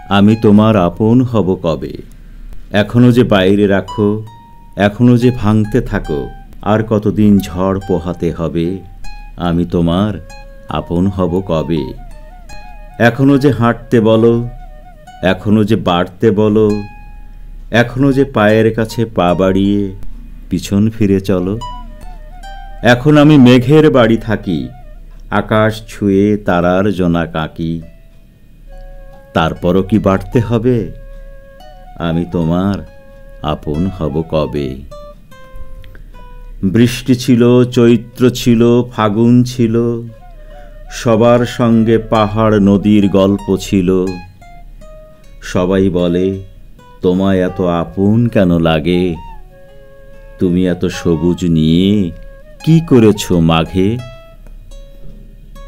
আমি তোমার আপন হব কবে। এখনো যে বাইরে রাখো, এখনো যে ভাঙতে থাকো, আর কতদিন ঝড় পোহাতে হবে। আমি তোমার আপন হব কবে। এখনো যে হাঁটতে বলো, এখনো যে বাড়তে বলো, এখনো যে পায়ের কাছে পা বাড়িয়ে পিছন ফিরে চলো। এখন আমি মেঘের বাড়ি থাকি, আকাশ ছুঁয়ে তারার জোনাক আঁকি। তারপরও কি বাড়তে হবে। আমি তোমার আপন হব কবে। বৃষ্টি ছিল, চৈত্র ছিল, ফাগুন ছিল, সবার সঙ্গে পাহাড় নদীর গল্প ছিল। সবাই বলে তোমায় এত আপন কেন লাগে, তুমি এত সবুজ নিয়ে কি করেছো মাঘে।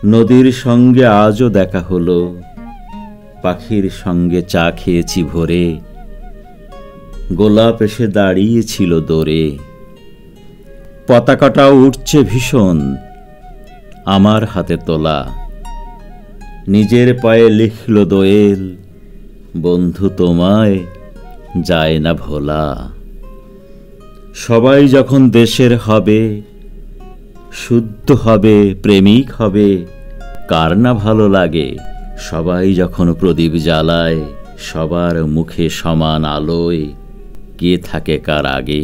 নদীর সঙ্গে আজও দেখা হলো, পাখির সঙ্গে চা খেয়েছি ভোরে, গোলাপ এসে দাঁড়িয়েছিল দোরে। পতাকাটাও উঠছে ভীষণ, আমার হাতে তোলা, নিজের পায়ে লিখল দোয়েল, বন্ধু তোমায় যায় না ভোলা। সবাই যখন দেশের হবে, শুদ্ধ হবে, প্রেমিক হবে, কার না ভালো লাগে। সবাই যখন প্রদীপ জ্বালায়, সবার মুখে সমান আলোয়, কে থাকে কার আগে।